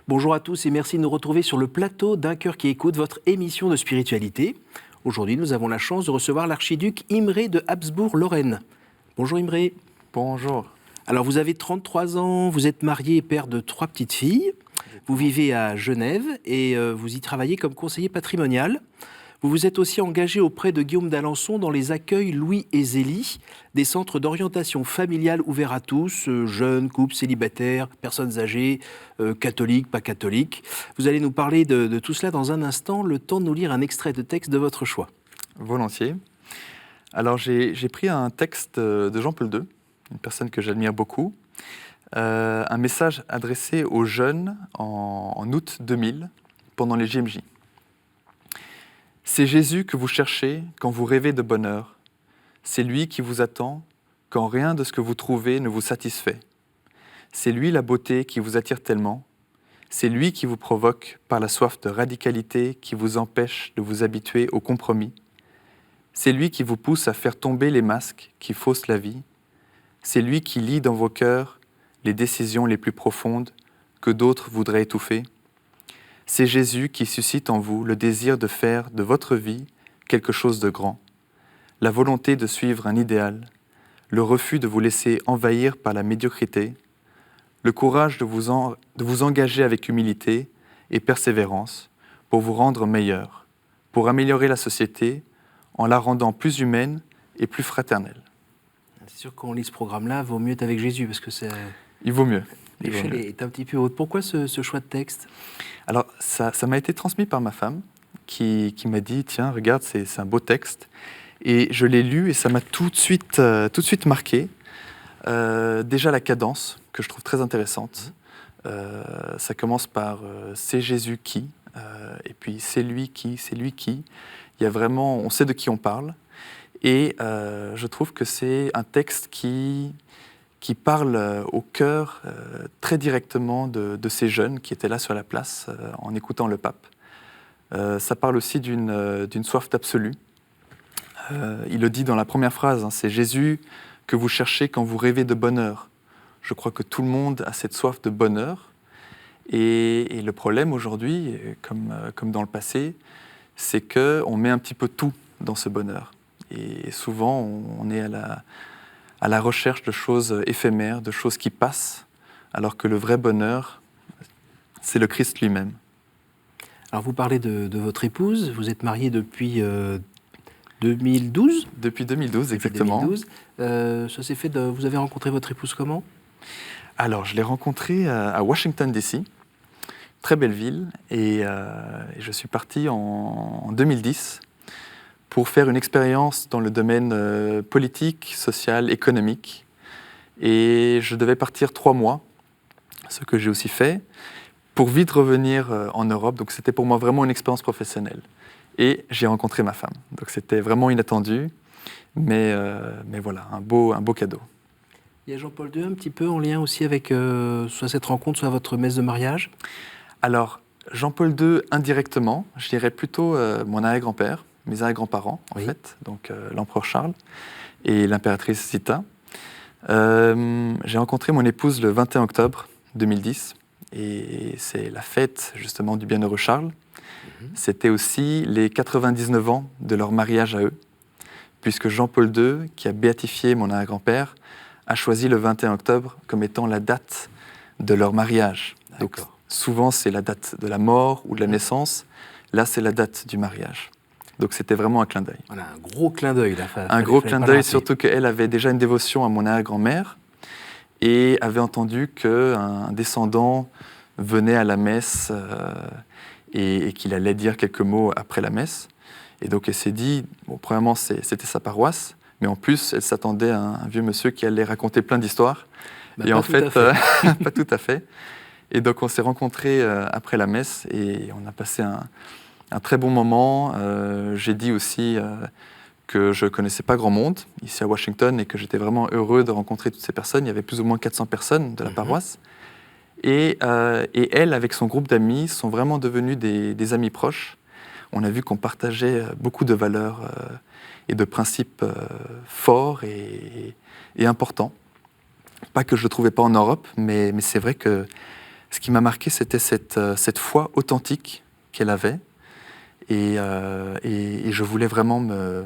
Bonjour à tous et merci de nous retrouver sur le plateau d'Un cœur qui écoute, votre émission de spiritualité. Aujourd'hui, nous avons la chance de recevoir l'archiduc Imré de Habsbourg-Lorraine. Bonjour Imré. Bonjour. Alors vous avez 33 ans, vous êtes marié et père de 3 petites filles. Vous vivez à Genève et vous y travaillez comme conseiller patrimonial. Vous vous êtes aussi engagé auprès de Guillaume d'Alençon dans les accueils Louis et Zélie, des centres d'orientation familiale ouverts à tous, jeunes, couples, célibataires, personnes âgées, catholiques, pas catholiques. Vous allez nous parler de tout cela dans un instant, le temps de nous lire un extrait de texte de votre choix. Volontiers. Alors j'ai pris un texte de Jean-Paul II, une personne que j'admire beaucoup, un message adressé aux jeunes en août 2000, pendant les JMJ. C'est Jésus que vous cherchez quand vous rêvez de bonheur. C'est lui qui vous attend quand rien de ce que vous trouvez ne vous satisfait. C'est lui la beauté qui vous attire tellement. C'est lui qui vous provoque par la soif de radicalité qui vous empêche de vous habituer au compromis. C'est lui qui vous pousse à faire tomber les masques qui faussent la vie. C'est lui qui lit dans vos cœurs les décisions les plus profondes que d'autres voudraient étouffer. C'est Jésus qui suscite en vous le désir de faire de votre vie quelque chose de grand, la volonté de suivre un idéal, le refus de vous laisser envahir par la médiocrité, le courage de vous engager avec humilité et persévérance pour vous rendre meilleur, pour améliorer la société en la rendant plus humaine et plus fraternelle. C'est sûr qu'on lit ce programme-là, vaut mieux être avec Jésus parce que Il vaut mieux. l'échelle est un petit peu haute. Pourquoi ce choix de texte ? Alors, ça m'a été transmis par ma femme, qui m'a dit « Tiens, regarde, c'est un beau texte ». Et je l'ai lu et ça m'a tout de suite marqué. Déjà la cadence, que je trouve très intéressante. Ça commence par « C'est Jésus qui », et puis « C'est lui qui », Il y a vraiment, on sait de qui on parle. Et je trouve que c'est un texte qui parle au cœur très directement de ces jeunes qui étaient là sur la place en écoutant le pape. Ça parle aussi d'une soif d'absolu. Il le dit dans la première phrase, hein, c'est Jésus que vous cherchez quand vous rêvez de bonheur. Je crois que tout le monde a cette soif de bonheur. Et le problème aujourd'hui, comme dans le passé, c'est qu'on met un petit peu tout dans ce bonheur. Et souvent, on est à la recherche de choses éphémères, de choses qui passent, alors que le vrai bonheur, c'est le Christ lui-même. Alors vous parlez de votre épouse, vous êtes marié depuis 2012 ? Depuis 2012, exactement. 2012. Ça s'est fait vous avez rencontré votre épouse comment ? Alors, je l'ai rencontrée à Washington, D.C., très belle ville, et je suis parti en 2010 pour faire une expérience dans le domaine politique, social, économique. Et je devais partir 3 mois, ce que j'ai aussi fait, pour vite revenir en Europe. Donc c'était pour moi vraiment une expérience professionnelle. Et j'ai rencontré ma femme. Donc c'était vraiment inattendu, mais voilà, un beau cadeau. Il y a Jean-Paul II un petit peu en lien aussi avec soit cette rencontre, soit votre messe de mariage ? Alors, Jean-Paul II indirectement, je dirais plutôt mon arrière-grand-père, mes arrière-grands-parents, en fait, donc l'empereur Charles et l'impératrice Zita. J'ai rencontré mon épouse le 21 octobre 2010, et c'est la fête, justement, du bienheureux Charles. C'était aussi les 99 ans de leur mariage à eux, puisque Jean-Paul II, qui a béatifié mon arrière-grand-père, a choisi le 21 octobre comme étant la date de leur mariage. Donc, souvent, c'est la date de la mort ou de la naissance. Là, c'est la date du mariage. Donc c'était vraiment un clin d'œil. Voilà, un gros clin d'œil. Un gros clin d'œil, surtout qu'elle avait déjà une dévotion à mon arrière-grand-mère et avait entendu qu'un descendant venait à la messe et qu'il allait dire quelques mots après la messe. Et donc elle s'est dit, bon, premièrement, c'était sa paroisse, mais en plus, elle s'attendait à un vieux monsieur qui allait raconter plein d'histoires. Et en fait, pas tout à fait. Et donc on s'est rencontrés après la messe et on a passé un très bon moment. J'ai dit aussi que je ne connaissais pas grand monde ici à Washington et que j'étais vraiment heureux de rencontrer toutes ces personnes. Il y avait plus ou moins 400 personnes de la paroisse. Et elle, avec son groupe d'amis, sont vraiment devenus des amis proches. On a vu qu'on partageait beaucoup de valeurs et de principes forts et importants. Pas que je ne le trouvais pas en Europe, mais c'est vrai que ce qui m'a marqué, c'était cette foi authentique qu'elle avait. Et je voulais vraiment me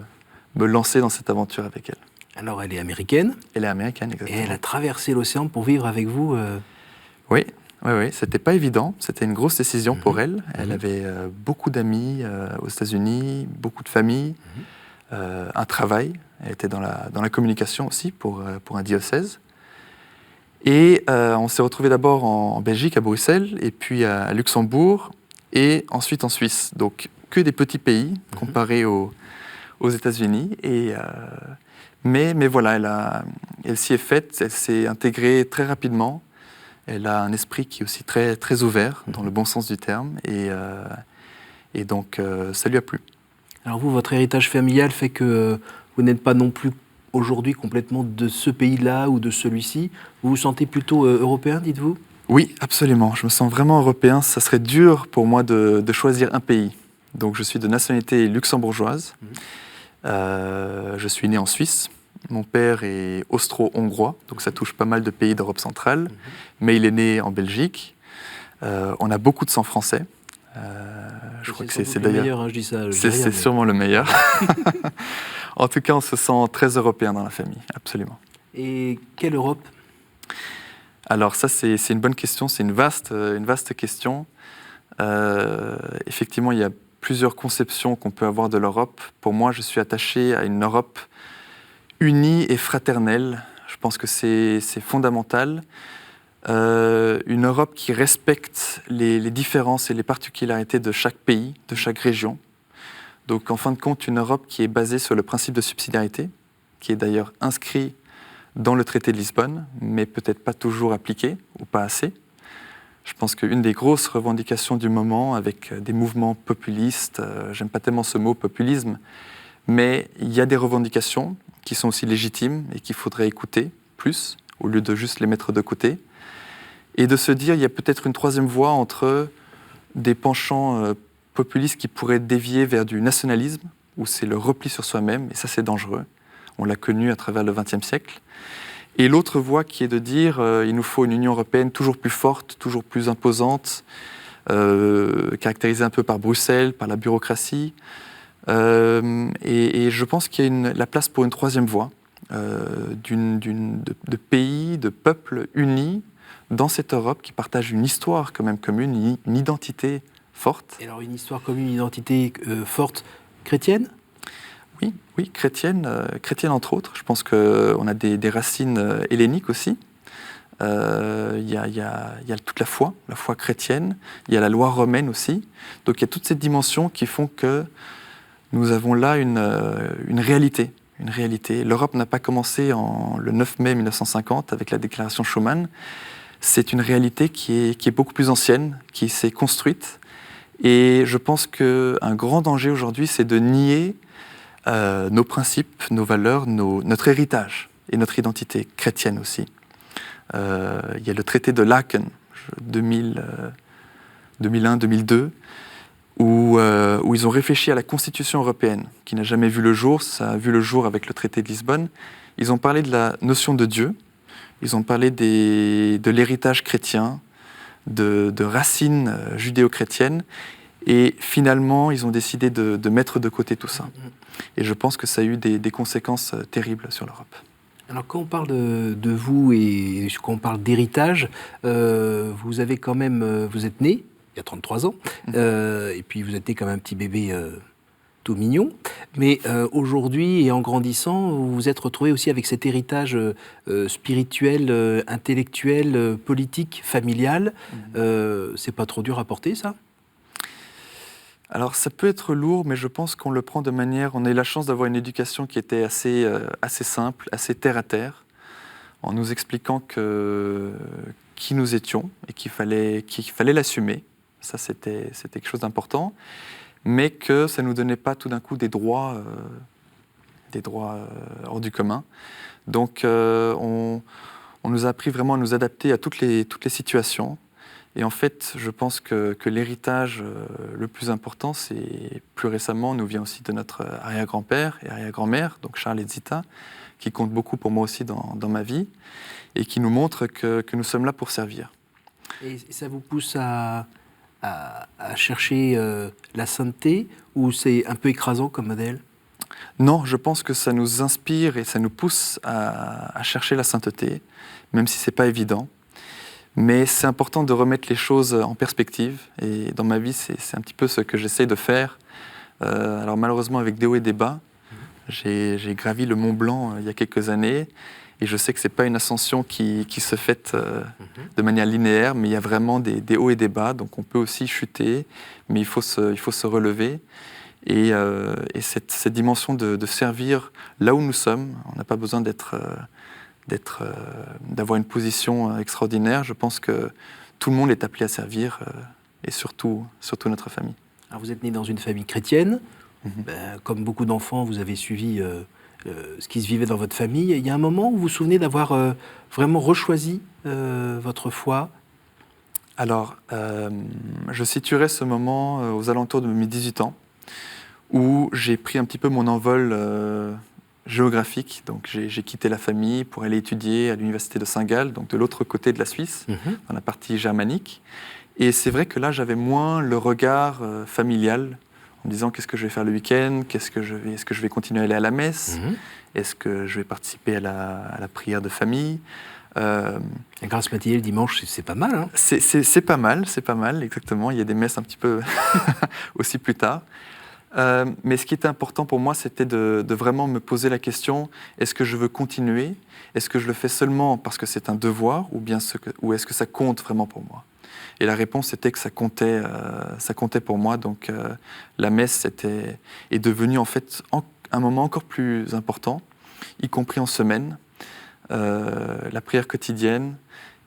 lancer dans cette aventure avec elle. Alors, elle est américaine. Elle est américaine, exactement. Et elle a traversé l'océan pour vivre avec vous. Oui, c'était pas évident. C'était une grosse décision pour elle. Elle avait beaucoup d'amis aux États-Unis, beaucoup de famille, un travail. Elle était dans la communication aussi pour un diocèse. Et on s'est retrouvés d'abord en Belgique, à Bruxelles, et puis à Luxembourg, et ensuite en Suisse. Donc que des petits pays comparés aux États-Unis. Mais voilà, elle s'y est faite, elle s'est intégrée très rapidement. Elle a un esprit qui est aussi très, très ouvert, dans le bon sens du terme, et donc ça lui a plu. Alors vous, votre héritage familial fait que vous n'êtes pas non plus aujourd'hui complètement de ce pays-là ou de celui-ci. Vous vous sentez plutôt européen, dites-vous ? Oui, absolument. Je me sens vraiment européen. Ça serait dur pour moi de choisir un pays. Donc je suis de nationalité luxembourgeoise. Je suis né en Suisse. Mon père est austro-hongrois, donc ça touche pas mal de pays d'Europe centrale. Mais il est né en Belgique. On a beaucoup de sang français. Je crois que c'est d'ailleurs le meilleur, hein, je dis ça. C'est sûrement le meilleur. En tout cas, on se sent très européen dans la famille, absolument. Et quelle Europe ? Alors ça, c'est une bonne question, c'est une vaste question. Effectivement, il y a plusieurs conceptions qu'on peut avoir de l'Europe. Pour moi, je suis attaché à une Europe unie et fraternelle. Je pense que c'est fondamental. Une Europe qui respecte les différences et les particularités de chaque pays, de chaque région. Donc en fin de compte, une Europe qui est basée sur le principe de subsidiarité, qui est d'ailleurs inscrit dans le traité de Lisbonne, mais peut-être pas toujours appliqué, ou pas assez. Je pense qu'une des grosses revendications du moment, avec des mouvements populistes, j'aime pas tellement ce mot populisme, mais il y a des revendications qui sont aussi légitimes et qu'il faudrait écouter plus, au lieu de juste les mettre de côté. Et de se dire, il y a peut-être une troisième voie entre des penchants populistes qui pourraient dévier vers du nationalisme, où c'est le repli sur soi-même, et ça c'est dangereux. On l'a connu à travers le XXe siècle. Et l'autre voie qui est de dire, il nous faut une Union européenne toujours plus forte, toujours plus imposante, caractérisée un peu par Bruxelles, par la bureaucratie. Et je pense qu'il y a la place pour une troisième voie, de pays, de peuples unis, dans cette Europe qui partage une histoire quand même commune, une identité forte. Et alors une histoire commune, une identité forte chrétienne ? Oui, chrétienne entre autres. Je pense qu'on a des racines helléniques aussi. Il y a toute la foi chrétienne. Il y a la loi romaine aussi. Donc il y a toutes ces dimensions qui font que nous avons là une réalité. L'Europe n'a pas commencé le 9 mai 1950 avec la déclaration Schuman. C'est une réalité qui est beaucoup plus ancienne, qui s'est construite. Et je pense qu'un grand danger aujourd'hui, c'est de nier nos principes, nos valeurs, notre héritage et notre identité chrétienne aussi. Il y a le traité de Laeken, 2001-2002, où ils ont réfléchi à la Constitution européenne, qui n'a jamais vu le jour. Ça a vu le jour avec le traité de Lisbonne. Ils ont parlé de la notion de Dieu. Ils ont parlé de l'héritage chrétien, de racines judéo-chrétiennes, et finalement, ils ont décidé de mettre de côté tout ça. Et je pense que ça a eu des conséquences terribles sur l'Europe. Alors quand on parle de vous et quand on parle d'héritage, vous avez quand même, vous êtes né il y a 33 ans, et puis vous êtes né comme un petit bébé tout mignon, mais aujourd'hui et en grandissant, vous vous êtes retrouvé aussi avec cet héritage spirituel, intellectuel, politique, familial. C'est pas trop dur à porter, ça ? Alors ça peut être lourd, mais je pense qu'on le prend de manière... On a eu la chance d'avoir une éducation qui était assez simple, assez terre à terre, en nous expliquant qui nous étions et qu'il fallait l'assumer. Ça, c'était quelque chose d'important. Mais que ça ne nous donnait pas tout d'un coup des droits hors du commun. Donc on nous a appris vraiment à nous adapter à toutes les situations. Et en fait, je pense que l'héritage le plus important, c'est plus récemment, nous vient aussi de notre arrière-grand-père et arrière-grand-mère, donc Charles et Zita, qui compte beaucoup pour moi aussi dans ma vie, et qui nous montre que nous sommes là pour servir. Et ça vous pousse à chercher la sainteté, ou c'est un peu écrasant comme modèle? Non, je pense que ça nous inspire et ça nous pousse à chercher la sainteté, même si c'est pas évident. Mais c'est important de remettre les choses en perspective. Et dans ma vie, c'est un petit peu ce que j'essaie de faire. Alors malheureusement, avec des hauts et des bas, j'ai gravi le Mont Blanc il y a quelques années. Et je sais que ce n'est pas une ascension qui se fait de manière linéaire, mais il y a vraiment des hauts et des bas. Donc on peut aussi chuter, mais il faut se relever. Et cette dimension de servir là où nous sommes, on n'a pas besoin d'avoir une position extraordinaire. Je pense que tout le monde est appelé à servir, et surtout notre famille. Alors vous êtes né dans une famille chrétienne. Mm-hmm. Comme beaucoup d'enfants, vous avez suivi ce qui se vivait dans votre famille. Il y a un moment où vous vous souvenez d'avoir vraiment rechoisi votre foi? Alors, je situerai ce moment aux alentours de mes 18 ans, où j'ai pris un petit peu mon envol géographique. Donc j'ai quitté la famille pour aller étudier à l'université de Saint-Gall, donc de l'autre côté de la Suisse, dans la partie germanique. Et c'est vrai que là, j'avais moins le regard familial, en me disant qu'est-ce que je vais faire le week-end, est-ce que je vais continuer à aller à la messe, est-ce que je vais participer à la prière de famille. La grâce matinée le dimanche, c'est pas mal, hein? C'est pas mal, exactement. Il y a des messes un petit peu aussi plus tard. Mais ce qui était important pour moi, c'était de vraiment me poser la question, est-ce que je veux continuer? Est-ce que je le fais seulement parce que c'est un devoir, ou est-ce que ça compte vraiment pour moi? Et la réponse était que ça comptait pour moi. Donc la messe est devenue en fait un moment encore plus important, y compris en semaine, la prière quotidienne.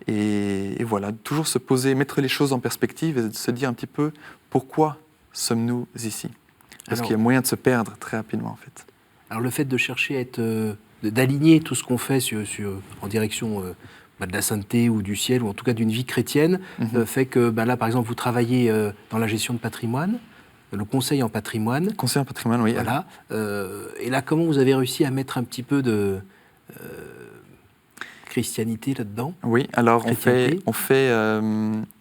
Et voilà, toujours se poser, mettre les choses en perspective et se dire un petit peu pourquoi sommes-nous ici? Parce qu'il y a moyen de se perdre très rapidement, en fait. Alors, le fait de chercher d'aligner tout ce qu'on fait en direction de la sainteté ou du ciel, ou en tout cas d'une vie chrétienne, fait que là, par exemple, vous travaillez dans la gestion de patrimoine, le conseil en patrimoine. Conseil en patrimoine, oui. Voilà. Et là, comment vous avez réussi à mettre un petit peu de christianité là-dedans? Oui, alors on fait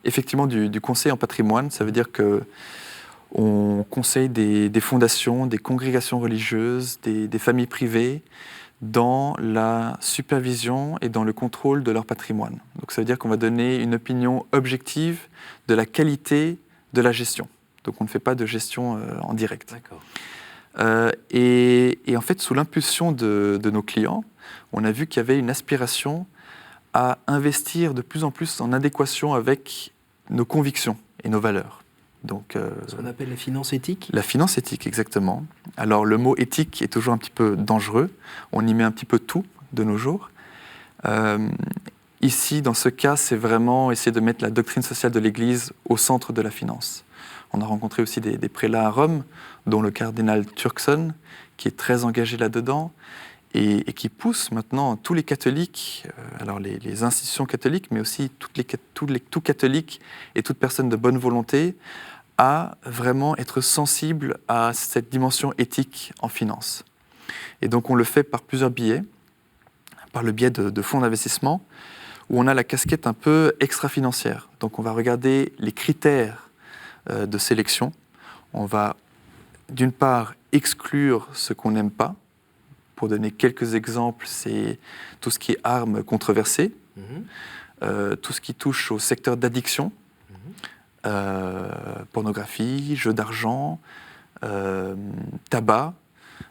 effectivement du conseil en patrimoine. Ça veut dire que on conseille des fondations, des congrégations religieuses, des familles privées dans la supervision et dans le contrôle de leur patrimoine. Donc ça veut dire qu'on va donner une opinion objective de la qualité de la gestion. Donc on ne fait pas de gestion en direct. D'accord. Et en fait, sous l'impulsion de nos clients, on a vu qu'il y avait une aspiration à investir de plus en plus en adéquation avec nos convictions et nos valeurs. Donc, ce qu'on appelle la finance éthique? La finance éthique, exactement. Alors le mot éthique est toujours un petit peu dangereux, on y met un petit peu tout de nos jours. Ici, dans ce cas, c'est vraiment essayer de mettre la doctrine sociale de l'Église au centre de la finance. On a rencontré aussi des prélats à Rome, dont le cardinal Turkson, qui est très engagé là-dedans, et qui pousse maintenant tous les catholiques, alors les institutions catholiques, mais aussi tout catholique et toute personne de bonne volonté, à vraiment être sensible à cette dimension éthique en finance. Et donc on le fait par plusieurs biais, par le biais de fonds d'investissement, où on a la casquette un peu extra-financière. Donc on va regarder les critères de sélection. On va d'une part exclure ce qu'on n'aime pas. Pour donner quelques exemples, c'est tout ce qui est armes controversées, tout ce qui touche au secteur d'addiction, pornographie, jeux d'argent, tabac,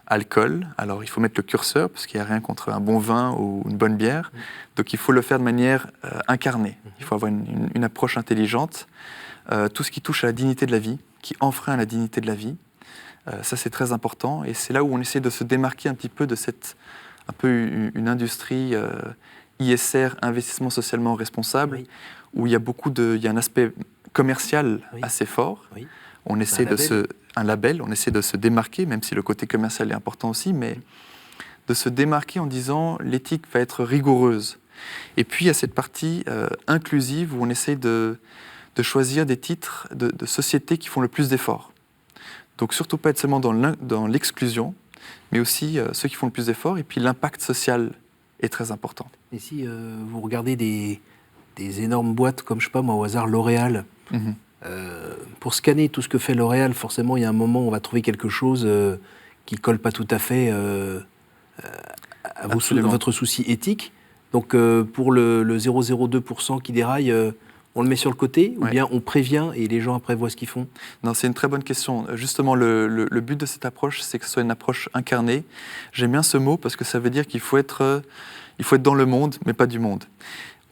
alcool. Alors il faut mettre le curseur, parce qu'il n'y a rien contre un bon vin ou une bonne bière. Donc il faut le faire de manière incarnée. Il faut avoir une approche intelligente. Tout ce qui touche à la dignité de la vie, qui enfreint la dignité de la vie. Ça, c'est très important. Et c'est là où on essaie de se démarquer un petit peu de une industrie ISR, investissement socialement responsable, où il y a un aspect commercial assez fort. Oui. On essaie un label, on essaie de se démarquer, même si le côté commercial est important aussi, mais de se démarquer en disant l'éthique va être rigoureuse. Et puis il y a cette partie inclusive où on essaie de choisir des titres de sociétés qui font le plus d'efforts. Donc surtout pas être seulement dans l'exclusion, mais aussi ceux qui font le plus d'efforts, et puis l'impact social est très important. Et si vous regardez des des énormes boîtes comme, je sais pas moi, au hasard, L'Oréal. Mhm. Pour scanner tout ce que fait L'Oréal, forcément, il y a un moment où on va trouver quelque chose qui colle pas tout à fait à votre souci éthique. Donc, pour le 0,02% qui déraille, on le met sur le côté ou bien on prévient et les gens après voient ce qu'ils font? Non, c'est une très bonne question. Justement, le but de cette approche, c'est que ce soit une approche incarnée. J'aime bien ce mot parce que ça veut dire qu'il faut être dans le monde, mais pas du monde.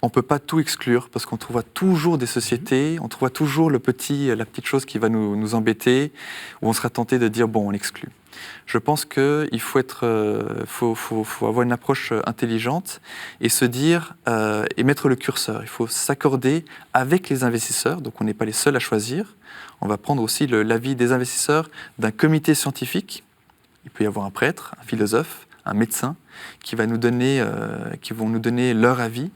On ne peut pas tout exclure parce qu'on trouvera toujours des sociétés, on trouvera toujours la petite chose qui va nous embêter, où on sera tenté de dire bon, on l'exclut. Je pense qu'il faut avoir une approche intelligente et se dire et mettre le curseur. Il faut s'accorder avec les investisseurs, donc on n'est pas les seuls à choisir. On va prendre aussi l'avis des investisseurs d'un comité scientifique. Il peut y avoir un prêtre, un philosophe, un médecin qui vont nous donner leur avis.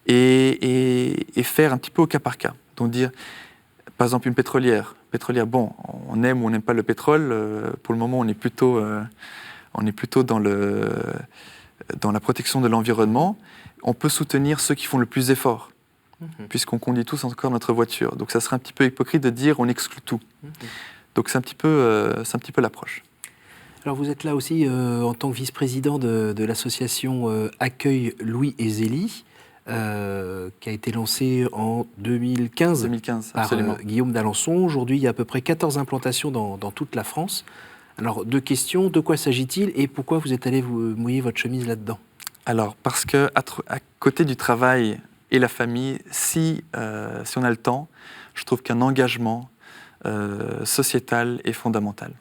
Et faire un petit peu au cas par cas. Donc dire, par exemple, une pétrolière, bon, on aime ou on n'aime pas le pétrole, pour le moment on est plutôt dans la protection de l'environnement. On peut soutenir ceux qui font le plus d'efforts, puisqu'on conduit tous encore notre voiture. Donc ça serait un petit peu hypocrite de dire on exclut tout. Donc c'est un petit peu l'approche. Alors vous êtes là aussi en tant que vice-président de l'association Accueil Louis et Zélie. Qui a été lancé en 2015 par Guillaume d'Alençon. Aujourd'hui, il y a à peu près 14 implantations dans toute la France. Alors, 2 questions. De quoi s'agit-il et pourquoi vous êtes allé vous mouiller votre chemise là-dedans? Alors, parce qu'à côté du travail et la famille, si on a le temps, je trouve qu'un engagement sociétal est fondamental.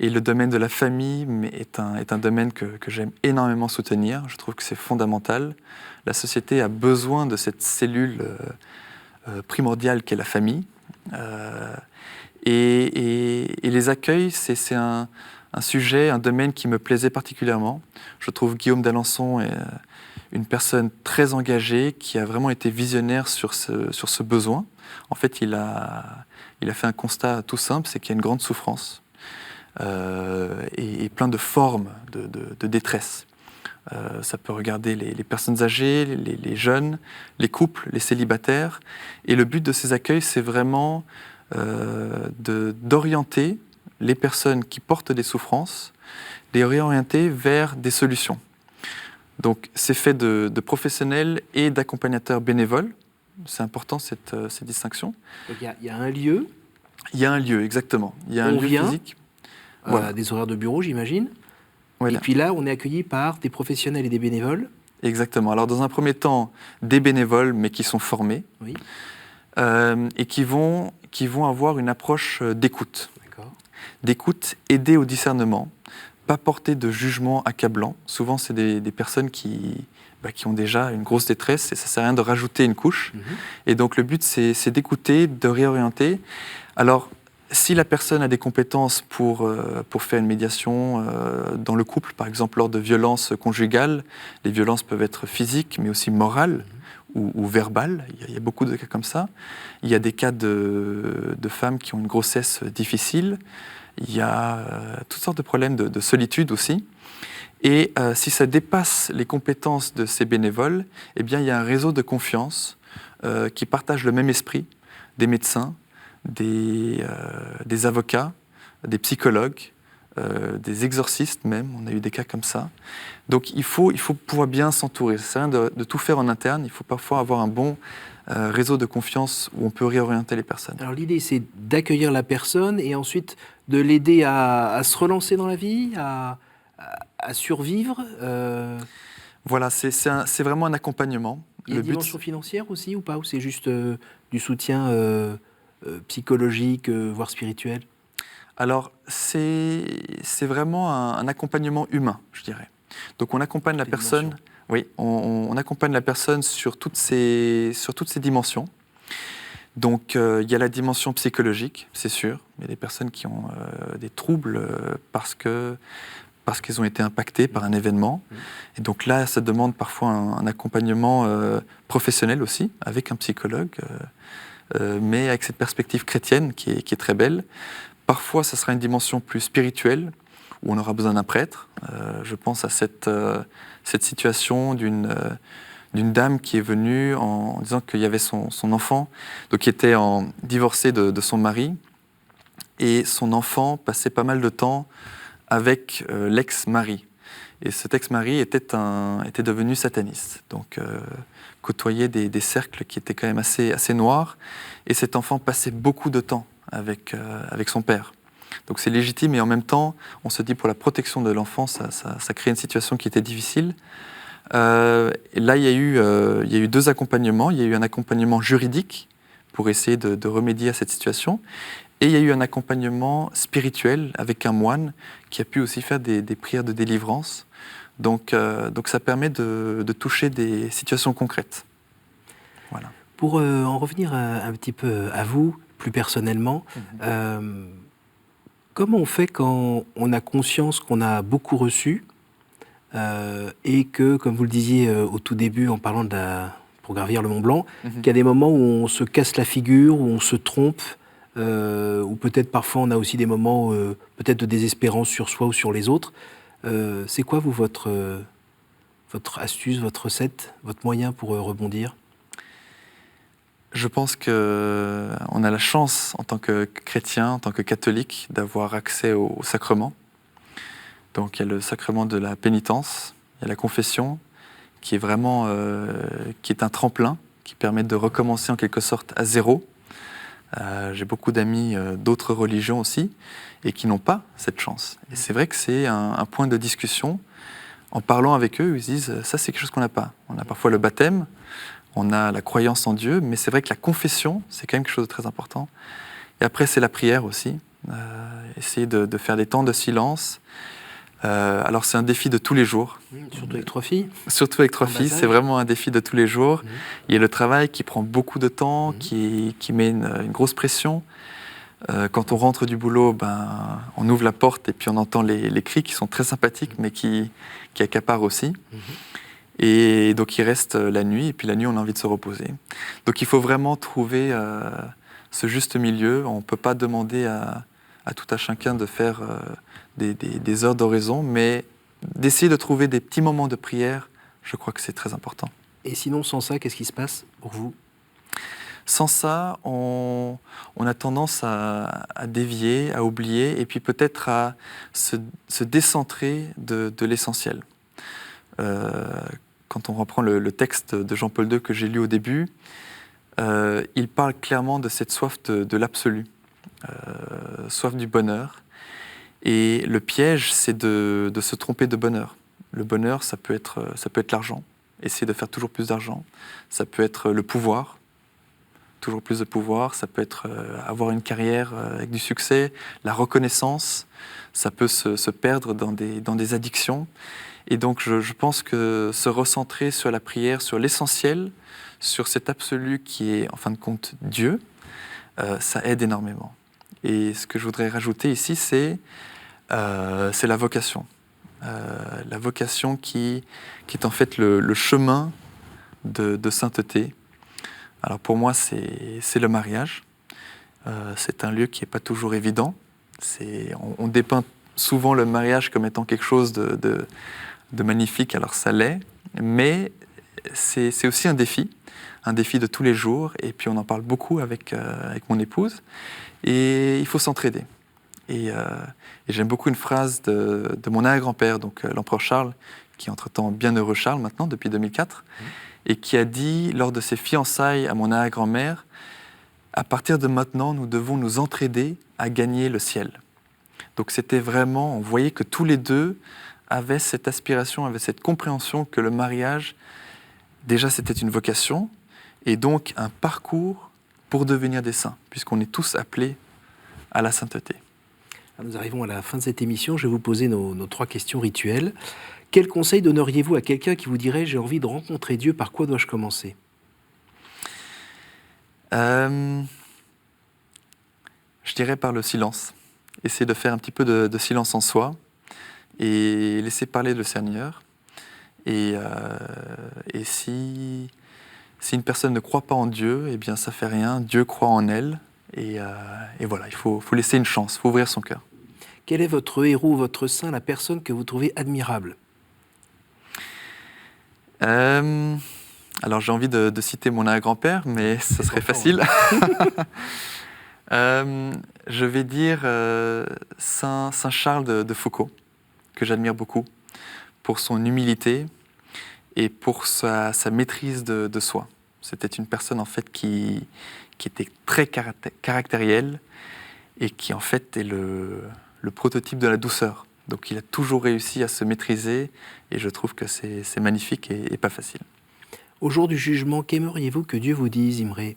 Et le domaine de la famille est un domaine que j'aime énormément soutenir. Je trouve que c'est fondamental. La société a besoin de cette cellule primordiale qu'est la famille. Et les accueils, c'est un sujet, un domaine qui me plaisait particulièrement. Je trouve Guillaume d'Alençon est une personne très engagée, qui a vraiment été visionnaire sur ce besoin. En fait, il a fait un constat tout simple, c'est qu'il y a une grande souffrance. Et plein de formes de détresse. Ça peut regarder les personnes âgées, les jeunes, les couples, les célibataires. Et le but de ces accueils, c'est vraiment d'orienter les personnes qui portent des souffrances, les réorienter vers des solutions. Donc c'est fait de professionnels et d'accompagnateurs bénévoles. C'est important cette distinction. Donc il y a un lieu. Il y a un lieu, exactement. Il y a un lieu physique. Voilà. Des horaires de bureau, j'imagine. Voilà. Et puis là, on est accueilli par des professionnels et des bénévoles. Exactement. Alors, dans un premier temps, des bénévoles, mais qui sont formés, oui. Et qui vont avoir une approche d'écoute. D'accord. D'écoute aidée au discernement, pas porter de jugement accablant. Souvent, c'est des personnes qui ont déjà une grosse détresse et ça ne sert à rien de rajouter une couche. Et donc, le but, c'est d'écouter, de réorienter. Alors, si la personne a des compétences pour faire une médiation dans le couple, par exemple lors de violences conjugales, les violences peuvent être physiques, mais aussi morales ou verbales. Il y a beaucoup de cas comme ça. Il y a des cas de femmes qui ont une grossesse difficile. Il y a toutes sortes de problèmes de solitude aussi. Et si ça dépasse les compétences de ces bénévoles, eh bien, il y a un réseau de confiance qui partage le même esprit, des médecins, des avocats, des psychologues, des exorcistes même, on a eu des cas comme ça. Donc il faut pouvoir bien s'entourer. Ça sert à rien de tout faire en interne, il faut parfois avoir un bon réseau de confiance où on peut réorienter les personnes. Alors l'idée, c'est d'accueillir la personne et ensuite de l'aider à se relancer dans la vie, à survivre. Voilà, c'est vraiment un accompagnement. Il y a une dimension financière aussi ou pas? Ou c'est juste du soutien psychologique, voire spirituel? Alors, c'est vraiment un accompagnement humain, je dirais. Donc, on accompagne la personne. Oui, on accompagne la personne sur toutes ces dimensions. Donc, il y a la dimension psychologique, c'est sûr. Il y a des personnes qui ont des troubles parce qu'elles ont été impactées par un événement. Et donc là, ça demande parfois un accompagnement professionnel aussi, avec un psychologue. Mais avec cette perspective chrétienne qui est très belle. Parfois, ça sera une dimension plus spirituelle, où on aura besoin d'un prêtre. Je pense à cette situation d'une d'une dame qui est venue en disant qu'il y avait son enfant, donc qui était divorcé de son mari, et son enfant passait pas mal de temps avec l'ex-mari. Et cet ex-mari était devenu sataniste, donc côtoyait des cercles qui étaient quand même assez noirs, et cet enfant passait beaucoup de temps avec son père. Donc c'est légitime, et en même temps, on se dit pour la protection de l'enfant, ça crée une situation qui était difficile. Là, il y a eu 2 accompagnements. Il y a eu un accompagnement juridique pour essayer de remédier à cette situation, et il y a eu un accompagnement spirituel avec un moine qui a pu aussi faire des prières de délivrance. Donc ça permet de toucher des situations concrètes. Voilà. Pour en revenir un petit peu à vous, plus personnellement, comment on fait quand on a conscience qu'on a beaucoup reçu et que, comme vous le disiez au tout début en parlant pour gravir le Mont Blanc, qu'il y a des moments où on se casse la figure, où on se trompe, ou peut-être parfois on a aussi des moments peut-être de désespérance sur soi ou sur les autres. C'est quoi, vous, votre astuce, votre recette, votre moyen pour rebondir ? Je pense qu'on a la chance, en tant que chrétien, en tant que catholique, d'avoir accès au sacrement. Donc il y a le sacrement de la pénitence, il y a la confession, qui est vraiment qui est un tremplin, qui permet de recommencer en quelque sorte à zéro. J'ai beaucoup d'amis d'autres religions aussi, et qui n'ont pas cette chance. Et c'est vrai que c'est un point de discussion. En parlant avec eux, ils se disent « ça, c'est quelque chose qu'on n'a pas ». On a parfois le baptême, on a la croyance en Dieu, mais c'est vrai que la confession, c'est quand même quelque chose de très important. Et après, c'est la prière aussi. Essayer de faire des temps de silence. Alors, c'est un défi de tous les jours. Surtout avec 3 filles. Surtout avec 3 filles, c'est vraiment un défi de tous les jours. Il y a le travail qui prend beaucoup de temps, qui met une grosse pression. Quand on rentre du boulot, on ouvre la porte et puis on entend les cris qui sont très sympathiques, mais qui accaparent aussi. Et donc il reste la nuit, et puis la nuit on a envie de se reposer. Donc il faut vraiment trouver ce juste milieu. On ne peut pas demander à tout à chacun de faire des heures d'oraison, mais d'essayer de trouver des petits moments de prière, je crois que c'est très important. Et sinon, sans ça, qu'est-ce qui se passe pour vous ? Sans ça, on a tendance à dévier, à oublier, et puis peut-être à se décentrer de l'essentiel. Quand on reprend le texte de Jean-Paul II que j'ai lu au début, il parle clairement de cette soif de l'absolu, soif du bonheur. Et le piège, c'est de se tromper de bonheur. Le bonheur, ça peut être l'argent, essayer de faire toujours plus d'argent. Ça peut être le pouvoir, toujours plus de pouvoir. Ça peut être avoir une carrière avec du succès, la reconnaissance. Ça peut se perdre dans des addictions. Et donc, je pense que se recentrer sur la prière, sur l'essentiel, sur cet absolu qui est, en fin de compte, Dieu, ça aide énormément. Et ce que je voudrais rajouter ici, c'est la vocation. La vocation qui est en fait le chemin de sainteté. Alors pour moi, c'est le mariage. C'est un lieu qui n'est pas toujours évident. On dépeint souvent le mariage comme étant quelque chose de magnifique, alors ça l'est, mais c'est aussi un défi de tous les jours, et puis on en parle beaucoup avec mon épouse, et il faut s'entraider. Et j'aime beaucoup une phrase de mon arrière-grand-père, donc l'empereur Charles, qui est entre-temps bienheureux Charles maintenant, depuis 2004, et qui a dit lors de ses fiançailles à mon arrière-grand-mère, « À partir de maintenant, nous devons nous entraider à gagner le ciel ». Donc c'était vraiment, on voyait que tous les deux avaient cette aspiration, avaient cette compréhension que le mariage, déjà c'était une vocation, et donc un parcours pour devenir des saints, puisqu'on est tous appelés à la sainteté. Nous arrivons à la fin de cette émission. Je vais vous poser nos 3 questions rituelles. Quel conseil donneriez-vous à quelqu'un qui vous dirait « J'ai envie de rencontrer Dieu, par quoi dois-je commencer » Je dirais par le silence. Essayer de faire un petit peu de silence en soi et laisser parler le Seigneur. Et si une personne ne croit pas en Dieu, eh bien ça fait rien. Dieu croit en elle. Et voilà, il faut laisser une chance, il faut ouvrir son cœur. Quel est votre héros, votre saint, la personne que vous trouvez admirable ? Alors j'ai envie de citer mon arrière-grand-père, mais ce serait facile. Je vais dire Saint Charles de Foucault, que j'admire beaucoup, pour son humilité et pour sa maîtrise de soi. C'était une personne en fait qui était très caractérielle et qui en fait est le prototype de la douceur. Donc il a toujours réussi à se maîtriser et je trouve que c'est magnifique et pas facile. Au jour du jugement, qu'aimeriez-vous que Dieu vous dise, Imre ?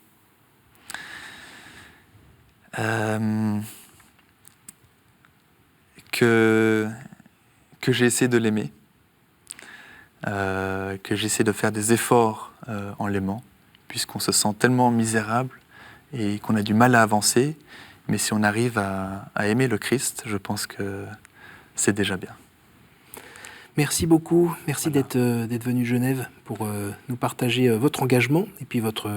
Que j'ai essayé de l'aimer, que j'essaie de faire des efforts en l'aimant, puisqu'on se sent tellement misérable et qu'on a du mal à avancer. Mais si on arrive à aimer le Christ, je pense que c'est déjà bien. Merci beaucoup. Merci Voilà. d'être venu de Genève pour nous partager votre engagement et puis votre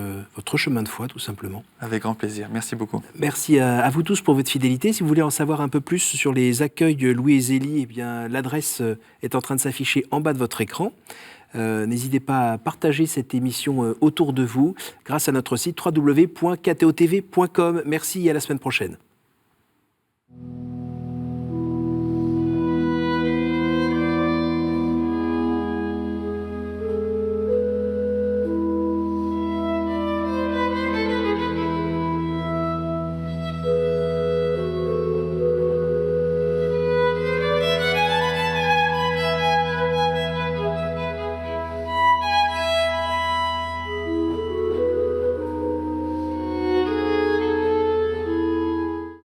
chemin de foi, tout simplement. Avec grand plaisir. Merci beaucoup. Merci à vous tous pour votre fidélité. Si vous voulez en savoir un peu plus sur les accueils Louis et Zélie, eh bien, l'adresse est en train de s'afficher en bas de votre écran. N'hésitez pas à partager cette émission autour de vous grâce à notre site www.ktotv.com. Merci et à la semaine prochaine.